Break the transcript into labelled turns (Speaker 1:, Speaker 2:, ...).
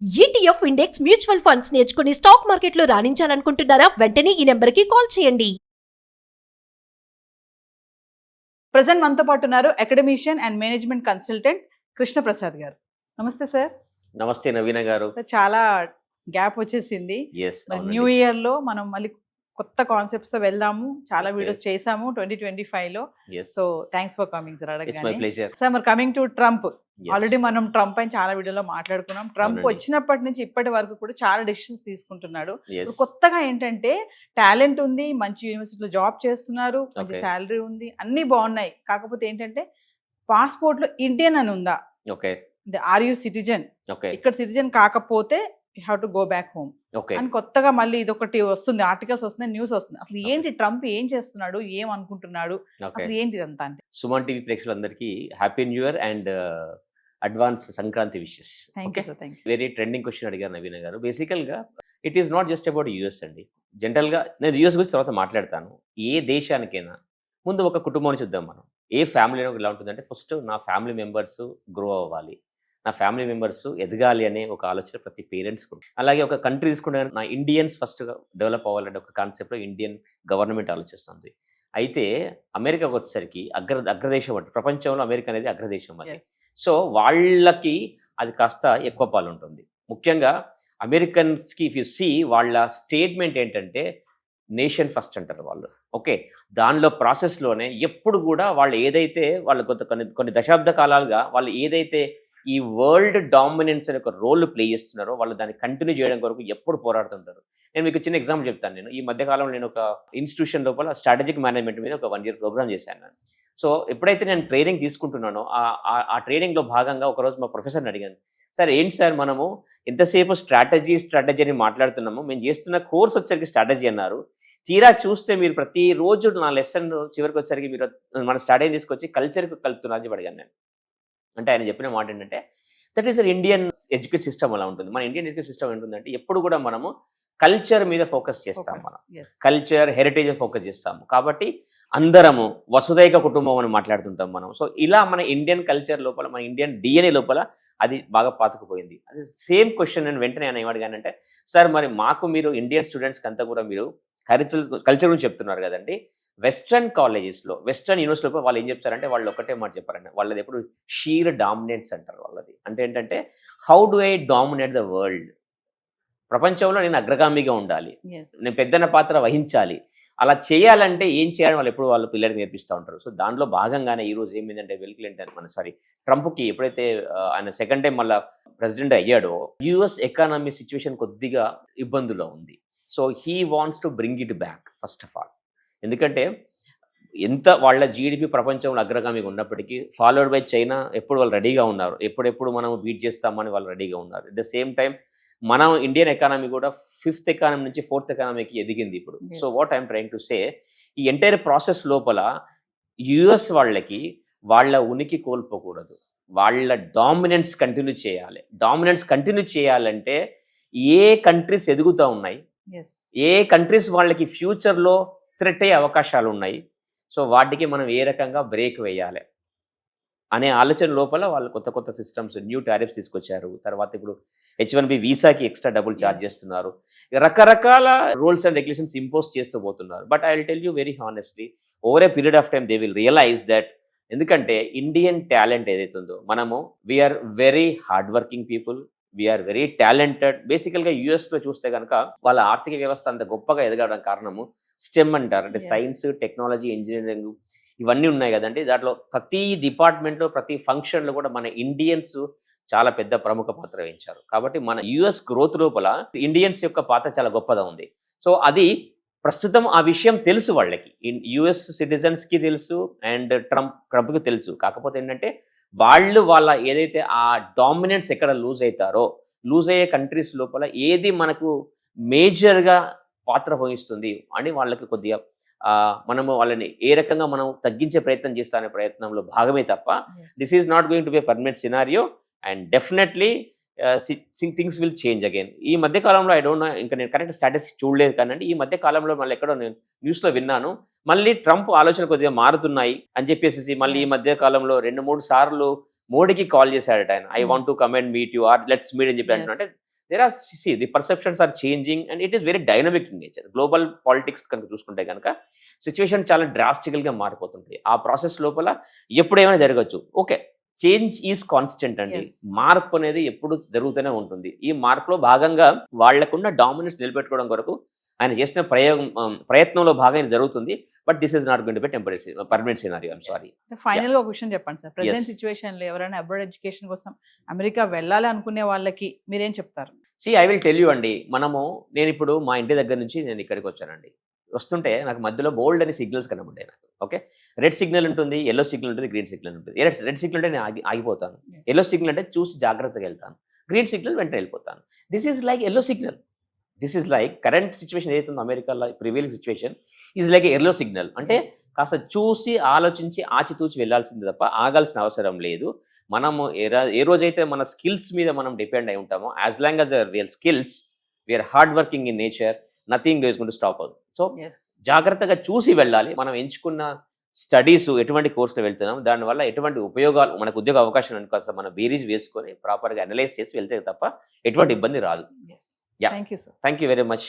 Speaker 1: ETF index mutual funds నేర్చుకుని stock మార్కెట్లో రాణించాలనుకుంటున్నారా? వెంటనే ఈ నెంబర్కి కాల్ చేయండి.
Speaker 2: ప్రజెంట్ మనతో పాటు ఉన్నారు academician and management consultant Krishna Prasad గారు. నమస్తే సార్.
Speaker 3: నమస్తే నవీన గారు.
Speaker 2: సార్ చాలా గ్యాప్ వచ్చేసింది.
Speaker 3: Yes, అవునండి.
Speaker 2: న్యూ ఇయర్ లో మనం మళ్ళీ కొత్త కాన్సెప్ట్స్ తో వెళ్దాము. చాలా వీడియోస్ చేసాము 2025 లో.
Speaker 3: Yes.
Speaker 2: So thanks for coming sir.
Speaker 3: It's my
Speaker 2: అడగగానే
Speaker 3: pleasure.
Speaker 2: సార్ మరి coming to Trump,
Speaker 3: Yes.
Speaker 2: Already మనం ట్రంప్ పైన చాలా వీడియోలో మాట్లాడుకున్నాం. ట్రంప్
Speaker 3: అవునండి.
Speaker 2: వచ్చినప్పటి నుంచి ఇప్పటి వరకు కూడా చాలా డెసిషన్స్ తీసుకుంటున్నాడు.
Speaker 3: Yes.
Speaker 2: ఇప్పుడు కొత్తగా ఏంటంటే టాలెంట్ ఉంది, మంచి యూనివర్సిటీలో జాబ్ చేస్తున్నారు, మంచి
Speaker 3: Okay.
Speaker 2: శాలరీ ఉంది, అన్ని బాగున్నాయి. కాకపోతే ఏంటంటే పాస్పోర్ట్ లో ఇండియన్ అని ఉందా,
Speaker 3: Okay.
Speaker 2: అంటే ఆర్ యూ సిటిజన్,
Speaker 3: Okay.
Speaker 2: ఇక్కడ సిటిజన్ కాకపోతే you have to go back home
Speaker 3: Okay.
Speaker 2: అని కొత్తగా మళ్ళీ ఇదొకటి వస్తుంది, ఆర్టికల్స్ వస్తున్నాయి, న్యూస్ వస్తుంది. అసలు ఏంటి ట్రంప్ ఏం చేస్తున్నాడు, ఏం అనుకుంటున్నాడు,
Speaker 3: Okay.
Speaker 2: అసలు ఏంటి ఇదంతా అంటే?
Speaker 3: సుమన్ టీవీ ప్రేక్షకులందరికీ happy new year and advance Sankranti wishes.
Speaker 2: Thank you sir. Thank you.
Speaker 3: Very trending question అడిగారు నవీన గారు. బేసికల్గా it is not just about US అండి. జనరల్గా నేను యూఎస్ గురించి తర్వాత మాట్లాడతాను. ఏ దేశానికైనా ముందు ఒక కుటుంబాన్ని చూద్దాం మనం. ఏ ఫ్యామిలీలో ఇలా ఉంటుందంటే ఫస్ట్ నా ఫ్యామిలీ మెంబర్స్ గ్రో అవ్వాలి, నా ఫ్యామిలీ మెంబర్స్ ఎదగాలి అనే ఒక ఆలోచన ప్రతి పేరెంట్స్ కూడా. అలాగే ఒక కంట్రీ తీసుకుంటే నా ఇండియన్స్ ఫస్ట్ డెవలప్ అవ్వాలంటే ఒక కాన్సెప్ట్లో ఇండియన్ గవర్నమెంట్ ఆలోచిస్తుంది. అయితే అమెరికాకు వచ్చేసరికి అగ్రదేశం అంటే ప్రపంచంలో అమెరికా అనేది అగ్రదేశం అది.
Speaker 2: Yes.
Speaker 3: సో వాళ్ళకి అది కాస్త ఎక్కువ పాలు ఉంటుంది. ముఖ్యంగా అమెరికన్స్కి ఇఫ్ యు సీ వాళ్ళ స్టేట్మెంట్ ఏంటంటే నేషన్ ఫస్ట్ అంటారు వాళ్ళు. ఓకే, దానిలో ప్రాసెస్లోనే ఎప్పుడు కూడా వాళ్ళు ఏదైతే వాళ్ళు కొన్ని దశాబ్ద కాలాలుగా వాళ్ళు ఏదైతే ఈ వరల్డ్ డామినెన్స్ అనే ఒక రోల్ ప్లే చేస్తున్నారో వాళ్ళు దాన్ని కంటిన్యూ చేయడం కొరకు ఎప్పుడు పోరాడుతుంటారు. నేను మీకు చిన్న ఎగ్జాంపుల్ చెప్తాను. నేను ఈ మధ్యకాలంలో నేను ఒక ఇన్స్టిట్యూషన్ లోపల స్ట్రాటజిక్ మేనేజ్మెంట్ మీద ఒక 1 year ప్రోగ్రామ్ చేశాను నేను. సో ఎప్పుడైతే నేను ట్రైనింగ్ తీసుకుంటున్నానో ఆ ట్రైనింగ్లో భాగంగా ఒకరోజు మా ప్రొఫెసర్ని అడిగాను, సార్ ఏంటి సార్ మనము ఎంతసేపు స్ట్రాటజీ అని మాట్లాడుతున్నాము, మేము చేస్తున్న కోర్స్ వచ్చేసరికి స్ట్రాటజీ అన్నారు, తీరా చూస్తే మీరు ప్రతిరోజు నా లెసన్ చివరికి వచ్చేసరికి మీరు మన స్ట్రాటజీ తీసుకొచ్చి కల్చర్కి కలుపుతున్నారు అని చెప్పి అడిగాను నేను. అంటే ఆయన చెప్పిన మాట ఏంటంటే that is Indian education system అలా ఉంటుంది. మన ఇండియన్ ఎడ్యుకేషన్ సిస్టమ్ ఏంటంటే ఎప్పుడు కూడా మనము కల్చర్ మీద ఫోకస్ చేస్తాం, మనం
Speaker 2: Yes.
Speaker 3: కల్చర్ హెరిటేజ్ ఫోకస్ చేస్తాము. కాబట్టి అందరము వసుదైక కుటుంబం అని మాట్లాడుతుంటాం మనం. సో ఇలా మన ఇండియన్ కల్చర్ లోపల, మన ఇండియన్ డిఎన్ఏ లోపల అది బాగా పాతుకుపోయింది. అది సేమ్ క్వశ్చన్ నేను వెంటనే ఆయన ఏమడిగానంటే, సార్ మరి మాకు మీరు ఇండియన్ స్టూడెంట్స్కి అంతా కూడా మీరు కల్చర్ గురించి చెప్తున్నారు కదండి, వెస్ట్రన్ కాలేజెస్లో వెస్ట్రన్ యూనివర్సిటీలో వాళ్ళు ఏం చెప్తారంటే వాళ్ళు ఒకటే మాట చెప్పారండి, వాళ్ళది ఎప్పుడు షీర్ డామినేట్స్ అంటారు వాళ్ళది. అంటే ఏంటంటే how do I dominate the world, ప్రపంచంలో నేను అగ్రగామిగా ఉండాలి,
Speaker 2: Yes.
Speaker 3: నేను పెద్దన పాత్ర వహించాలి, అలా చేయాలంటే ఏం చేయాలని వాళ్ళు ఎప్పుడు వాళ్ళ పిల్లలకి నేర్పిస్తూ ఉంటారు. సో దానిలో భాగంగానే ఈరోజు ఏమైందంటే ట్రంప్కి ఎప్పుడైతే ఆయన సెకండ్ టైం మళ్ళీ ప్రెసిడెంట్ అయ్యాడో యుఎస్ ఎకానమీ సిచ్యువేషన్ కొద్దిగా ఇబ్బందులో ఉంది. So he wants to bring it back first of all. ఎందుకంటే ఎంత వాళ్ళ జీడిపి ప్రపంచంలో అగ్రగామిగా ఉన్నప్పటికీ ఫాలోడ్ బై చైనా ఎప్పుడు వాళ్ళు రెడీగా ఉన్నారు, ఎప్పుడెప్పుడు మనం బీట్ చేస్తామని వాళ్ళు రెడీగా ఉన్నారు. అట్ ద సేమ్ టైం మనం ఇండియన్ ఎకానమీ కూడా 5th ఎకానమీ నుంచి 4th ఎకానమీకి ఎదిగింది ఇప్పుడు.
Speaker 2: Yes.
Speaker 3: So what I'm trying to say, ఈ ఎంటైర్ ప్రాసెస్ లోపల యుఎస్ వాళ్ళకి వాళ్ళ ఉనికి కోల్పోకూడదు, వాళ్ళ డామినెన్స్ కంటిన్యూ చేయాలి. డామినెన్స్ కంటిన్యూ చేయాలంటే ఏ కంట్రీస్ ఎదుగుతూ ఉన్నాయి,
Speaker 2: Yes.
Speaker 3: ఏ కంట్రీస్ వాళ్ళకి ఫ్యూచర్లో థ్రెట్ అయ్యే అవకాశాలు ఉన్నాయి, సో వాటికి మనం ఏ రకంగా బ్రేక్ వేయాలి అనే ఆలోచన లోపల వాళ్ళు కొత్త సిస్టమ్స్, న్యూ టారిఫ్స్ తీసుకొచ్చారు. తర్వాత ఇప్పుడు H1B వీసాకి ఎక్స్ట్రా డబ్బులు ఛార్జ్
Speaker 2: Yes.
Speaker 3: చేస్తున్నారు, రకరకాల రూల్స్ అండ్ రెగ్యులేషన్స్ ఇంపోజ్ చేస్తూ పోతున్నారు. But I will tell you very honestly, over a period of time they will realize that, ఎందుకంటే ఇండియన్ టాలెంట్ ఏదైతే ఉందో మనము we are very hard working people, we are very talented. బేసికల్గా యూఎస్లో చూస్తే కనుక వాళ్ళ ఆర్థిక వ్యవస్థ అంత గొప్పగా ఎదగడం కారణము స్టెమ్ అంటారు, అంటే
Speaker 2: Yes.
Speaker 3: సైన్స్, టెక్నాలజీ, ఇంజనీరింగ్ ఇవన్నీ ఉన్నాయి కదండి. దాంట్లో ప్రతి డిపార్ట్మెంట్లో ప్రతి ఫంక్షన్లో కూడా మన ఇండియన్స్ చాలా పెద్ద ప్రముఖ పాత్ర వహించారు. కాబట్టి మన యుఎస్ గ్రోత్ లోపల ఇండియన్స్ యొక్క పాత్ర చాలా గొప్పగా ఉంది. సో అది ప్రస్తుతం ఆ విషయం తెలుసు వాళ్ళకి, యుఎస్ సిటిజన్స్కి తెలుసు అండ్ ట్రంప్కి తెలుసు. కాకపోతే ఏంటంటే వాళ్ళ ఏదైతే ఆ డామినెన్స్ ఎక్కడ లూజ్ అయ్యే కంట్రీస్ లోపల ఏది మనకు మేజర్గా పాత్ర వహిస్తుంది అని వాళ్ళకి కొద్దిగా మనము వాళ్ళని ఏ రకంగా మనం తగ్గించే ప్రయత్నం చేస్తానే ప్రయత్నంలో భాగమే తప్ప
Speaker 2: Yes.
Speaker 3: This is not going to be permanent scenario and definitely things will change again. ఈ మధ్య కాలంలో ఐ డోంట్ నో, ఇంకా నేను కరెక్ట్ స్టాటస్ చూడలేదు కానీ ఈ మధ్య కాలంలో మళ్ళీ ఎక్కడో నేను న్యూస్లో విన్నాను, మళ్ళీ ట్రంప్ ఆలోచన కొద్దిగా మారుతున్నాయి అని చెప్పేసి మళ్ళీ ఈ మధ్య కాలంలో 2-3 సార్లు మోడీకి కాల్ చేశాడట ఆయన, I want to come and meet you or let's meet అని చెప్పి అంటున్నా. అంటే there are the perceptions are changing and it is very dynamic in nature. Global politics కనుక చూసుకుంటే కనుక సిచ్యువేషన్ చాలా డ్రాస్టికల్గా మారిపోతుంటాయి. ఆ ప్రాసెస్ లోపల ఎప్పుడేమైనా జరగచ్చు. ఓకే, చేంజ్ ఈజ్ కాన్స్టెంట్ అండి.
Speaker 2: Yes.
Speaker 3: మార్పు అనేది ఎప్పుడు జరుగుతూనే ఉంటుంది. ఈ మార్పులో భాగంగా వాళ్లకున్న డామినెన్స్ నిలబెట్టుకోవడం కొరకు ఆయన చేసిన ప్రయత్నంలో భాగంగా జరుగుతుంది. But this is not going to be temporary permanent scenario. I'm sorry.
Speaker 2: Final గా ఒక విషయం చెప్పండి సార్, ప్రెసెంట్
Speaker 3: Yes.
Speaker 2: సిచ్యువేషన్ లో ఎవరైనా అబ్రాడ్ ఎడ్యుకేషన్ కోసం అమెరికా వెళ్ళాలి అనుకునే వాళ్ళకి మీరేం చెప్తారు?
Speaker 3: ఐ విల్ టెల్ యూ అండి. నేను ఇప్పుడు మా ఇంటి దగ్గర నుంచి నేను ఇక్కడికి వచ్చానండి. వస్తుంటే నాకు మధ్యలో బోల్డ్ అని సిగ్నల్స్ కనబడ్డాయి నాకు. ఓకే, రెడ్ సిగ్నల్ ఉంటుంది, ఎల్లో సిగ్నల్ ఉంటుంది, గ్రీన్ సిగ్నల్ ఉంటుంది. రెడ్ సిగ్నల్ అంటే నేను ఆగిపోతాను.
Speaker 2: Yes.
Speaker 3: ఎల్లో సిగ్నల్ అంటే చూసి జాగ్రత్తగా వెళ్తాను. గ్రీన్ సిగ్నల్ వెంటనే వెళ్ళిపోతాను. This is like yellow signal. This is like current situation ఏదైతుందో అమెరికాలో prevailing situation is like yellow signal. అంటే
Speaker 2: Yes.
Speaker 3: కాస్త చూసి ఆలోచించి ఆచితూచి వెళ్ళాల్సింది తప్ప ఆగాల్సిన అవసరం లేదు. మనము ఏ రోజైతే మన స్కిల్స్ మీద మనం డిపెండ్ అయి ఉంటామో, as long as real skills, we are hard working in nature, nothing is going to stop out. So
Speaker 2: Yes.
Speaker 3: జాగ్రత్తగా చూసి వెళ్ళాలి. మనం ఎంచుకున్న స్టడీస్ ఎటువంటి కోర్సులో వెళ్తున్నాం, దానివల్ల ఎటువంటి ఉపయోగాలు, మనకు ఉద్యోగ అవకాశం కోసం మనం బేరీజ్ వేసుకొని ప్రాపర్గా అనలైజ్ చేసి వెళ్తే తప్ప ఎటువంటి ఇబ్బంది రాదు.
Speaker 2: Yes.
Speaker 3: Yeah.
Speaker 2: Thank you, sir.
Speaker 3: Thank you very much.